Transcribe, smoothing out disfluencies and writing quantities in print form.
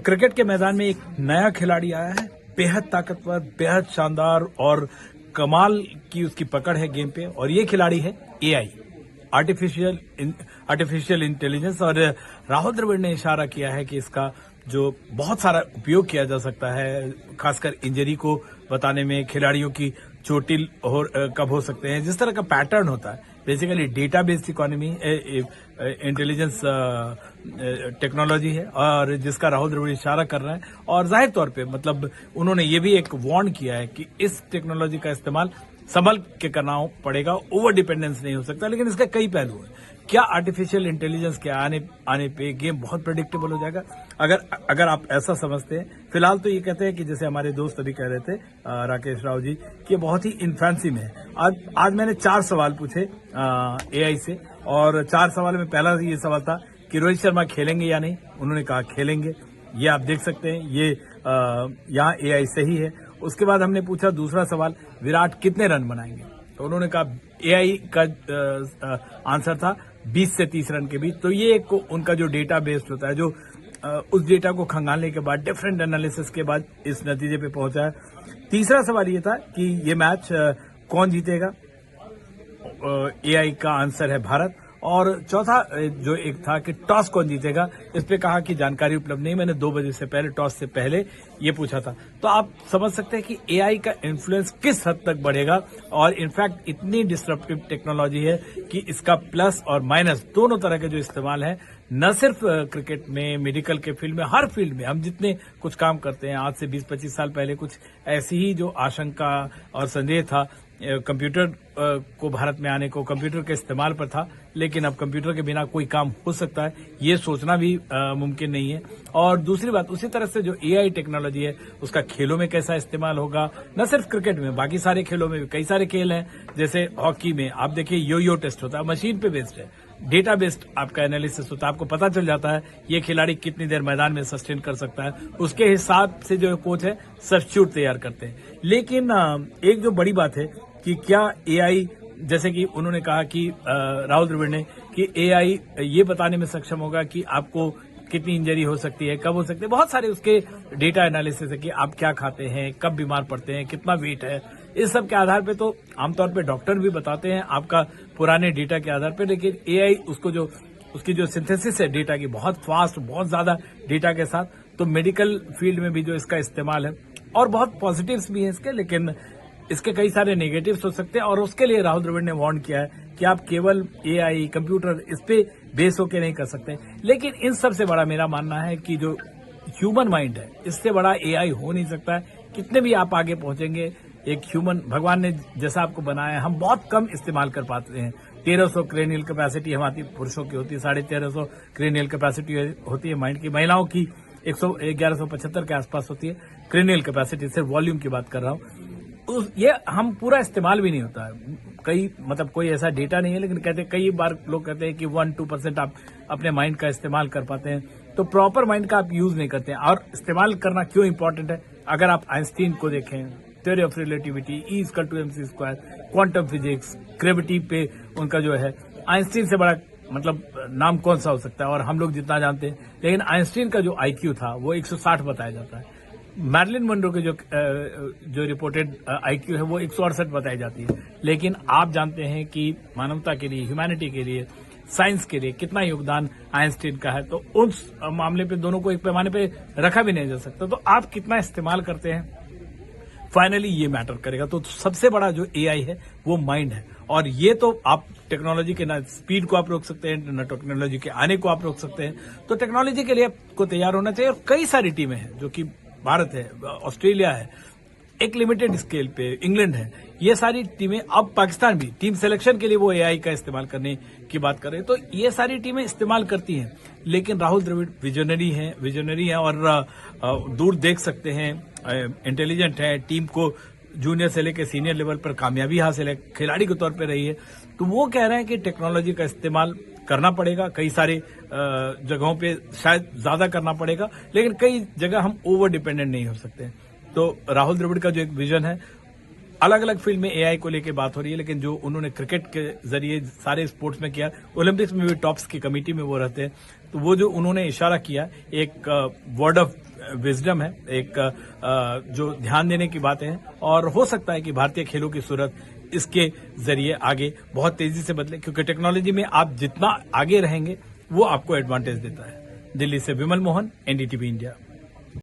Cricket के मैदान में एक नया खिलाड़ी आया है, बेहद ताकतवर, बेहद शानदार और कमाल की उसकी पकड़ है गेम पे। और ये खिलाड़ी है एआई, आर्टिफिशियल इंटेलिजेंस। और राहुल द्रविड़ ने इशारा किया है कि इसका जो बहुत सारा उपयोग किया जा सकता है, खासकर इंजरी को बताने में, खिलाड़ियों की चोटिल कब हो सकते हैं, जिस तरह का पैटर्न होता है। Basically data based economy intelligence technology है और जिसका राहुल द्रविड़ इशारा कर रहे हैं। और जाहिर तौर पे मतलब उन्होंने ये भी एक वार्न किया है कि इस टेक्नोलॉजी का इस्तेमाल संभल के करना पड़ेगा, ओवर डिपेंडेंस नहीं हो सकता। लेकिन इसके कई पहलू हैं। क्या आर्टिफिशियल इंटेलिजेंस के आने पे गेम बहुत प्रेडिक्टेबल हो जाएगा? अगर आप ऐसा समझते हैं, फिलहाल तो ये कहते हैं कि जैसे हमारे दोस्त अभी कह रहे थे राकेश राव जी, कि बहुत ही इन्फेंसी में है। आज मैंने 4 सवाल पूछे एआई से, और 4 सवाल में पहला ये सवाल था कि रोहित शर्मा खेलेंगे या नहीं। उन्होंने कहा खेलेंगे। ये आप देख सकते हैं, ये यहाँ एआई सही है। उसके बाद हमने पूछा दूसरा सवाल, विराट कितने रन बनाएंगे? तो उन्होंने कहा, एआई का आंसर था 20 से 30 रन के बीच। तो ये एक उनका जो डेटा बेस्ड होता है, जो उस डेटा को खंगालने के बाद, डिफरेंट एनालिसिस के बाद इस नतीजे पे पहुंचा है। तीसरा सवाल ये था कि ये मैच कौन जीतेगा? एआई का आंसर है भारत। और चौथा जो एक था कि टॉस कौन जीतेगा, इस पे कहा कि जानकारी उपलब्ध नहीं। मैंने 2 बजे से पहले, टॉस से पहले ये पूछा था। तो आप समझ सकते हैं कि एआई का इन्फ्लुएंस किस हद तक बढ़ेगा। और इनफैक्ट इतनी डिस्ट्रप्टिव टेक्नोलॉजी है कि इसका प्लस और माइनस दोनों तरह के जो इस्तेमाल है, न सिर्फ क्रिकेट में, मेडिकल के फील्ड में, हर फील्ड में हम जितने कुछ काम करते हैं। आज से 20-25 साल पहले कुछ ऐसी ही जो आशंका और संदेह था कंप्यूटर को भारत में आने को, कंप्यूटर के इस्तेमाल पर था। लेकिन अब कंप्यूटर के बिना कोई काम हो सकता है, ये सोचना भी मुमकिन नहीं है। और दूसरी बात, उसी तरह से जो एआई टेक्नोलॉजी है, उसका खेलों में कैसा इस्तेमाल होगा, न सिर्फ क्रिकेट में, बाकी सारे खेलों में भी कई सारे खेल हैं। जैसे हॉकी में आप देखिए, यो टेस्ट होता है, मशीन पे बेस्ड है, डेटा बेस्ड आपका एनालिसिस होता है। आपको पता चल जाता है ये खिलाड़ी कितनी देर मैदान में सस्टेन कर सकता है। उसके हिसाब से जो कोच है सब्स्टिट्यूट तैयार करते हैं। लेकिन एक जो बड़ी बात है कि क्या एआई, जैसे कि उन्होंने कहा कि राहुल द्रविड़ ने, कि एआई ये बताने में सक्षम होगा कि आपको कितनी इंजरी हो सकती है, कब हो सकती है। बहुत सारे उसके डेटा एनालिसिस है कि आप क्या खाते हैं, कब बीमार पड़ते हैं, कितना वेट है। इस सब के आधार पे तो आमतौर पे डॉक्टर भी बताते हैं आपका पुराने डेटा के आधार पे। लेकिन एआई उसकी जो सिंथेसिस है डेटा की, बहुत फास्ट, बहुत ज्यादा डेटा के साथ। तो मेडिकल फील्ड में भी जो इसका इस्तेमाल है, और बहुत पॉजिटिव्स भी हैं इसके, लेकिन इसके कई सारे नेगेटिव्स हो सकते हैं। और उसके लिए राहुल द्रविड़ ने वार्न किया है कि आप केवल एआई, कंप्यूटर, इस पे बेस होके नहीं कर सकते। लेकिन इन सबसे बड़ा मेरा मानना है कि जो ह्यूमन माइंड है, इससे बड़ा एआई हो नहीं सकता है। कितने भी आप आगे पहुंचेंगे, एक ह्यूमन, भगवान ने जैसा आपको बनाया है, हम बहुत कम इस्तेमाल कर पाते हैं। 1300 क्रेनियल कैपेसिटी हमारी पुरुषों की होती है, 1350 क्रेनियल कैपेसिटी होती है माइंड की। महिलाओं की 1175 के आसपास होती है क्रेनियल कैपेसिटी। सिर्फ वॉल्यूम की बात कर रहा हूं। ये हम पूरा इस्तेमाल भी नहीं होता है। कोई ऐसा डेटा नहीं है, लेकिन कई बार लोग कहते हैं कि 1-2% आप अपने माइंड का इस्तेमाल कर पाते हैं। तो प्रॉपर माइंड का आप यूज नहीं करते हैं। और इस्तेमाल करना क्यों इंपॉर्टेंट है? अगर आप आइंस्टीन को देखें, theory of relativity, E=mc², quantum physics, gravity पे उनका जो है, आइंस्टीन से बड़ा नाम कौन सा हो सकता है? और हम लोग जितना जानते हैं, लेकिन आइंस्टीन का जो IQ था वो 160 बताया जाता है। मैरिलिन मनरो के जो रिपोर्टेड IQ है वो 168 बताई जाती है। लेकिन आप जानते हैं कि मानवता के लिए, ह्यूमैनिटी के लिए, साइंस के लिए कितना योगदान आइंस्टीन का है। तो उस मामले पे दोनों को एक पैमाने पे रखा भी नहीं जा सकता। तो आप कितना इस्तेमाल करते हैं, फाइनली ये मैटर करेगा। तो सबसे बड़ा जो एआई है वो माइंड है। और ये तो आप टेक्नोलॉजी के ना स्पीड को आप रोक सकते हैं, ना टेक्नोलॉजी के आने को आप रोक सकते हैं। तो टेक्नोलॉजी के लिए आपको तैयार होना चाहिए। और कई सारी टीमें हैं, जो कि भारत है, ऑस्ट्रेलिया है, एक लिमिटेड स्केल पे इंग्लैंड है, ये सारी टीमें, अब पाकिस्तान भी टीम सिलेक्शन के लिए वो एआई का इस्तेमाल करने की बात कर रहे हैं। तो ये सारी टीमें इस्तेमाल करती हैं। लेकिन राहुल द्रविड़ विजनरी हैं और दूर देख सकते हैं, इंटेलिजेंट है, टीम को जूनियर से लेकर सीनियर लेवल पर कामयाबी हासिल है, खिलाड़ी के तौर पर रही है। तो वो कह रहे हैं कि टेक्नोलॉजी का इस्तेमाल करना पड़ेगा, कई सारे जगहों पे शायद ज्यादा करना पड़ेगा, लेकिन कई जगह हम ओवर डिपेंडेंट नहीं हो सकते। तो राहुल द्रविड़ का जो एक विजन है, अलग अलग फील्ड में एआई को लेकर बात हो रही है, लेकिन जो उन्होंने क्रिकेट के जरिए सारे स्पोर्ट्स में किया, ओलंपिक्स में भी टॉप्स की कमेटी में वो रहते हैं। तो वो जो उन्होंने इशारा किया, एक वर्ड ऑफ विजडम है, एक जो ध्यान देने की बातें हैं, और हो सकता है कि भारतीय खेलों की सूरत इसके जरिए आगे बहुत तेजी से बदले, क्योंकि टेक्नोलॉजी में आप जितना आगे रहेंगे वो आपको एडवांटेज देता है। दिल्ली से विमल मोहन, एनडीटीवी इंडिया।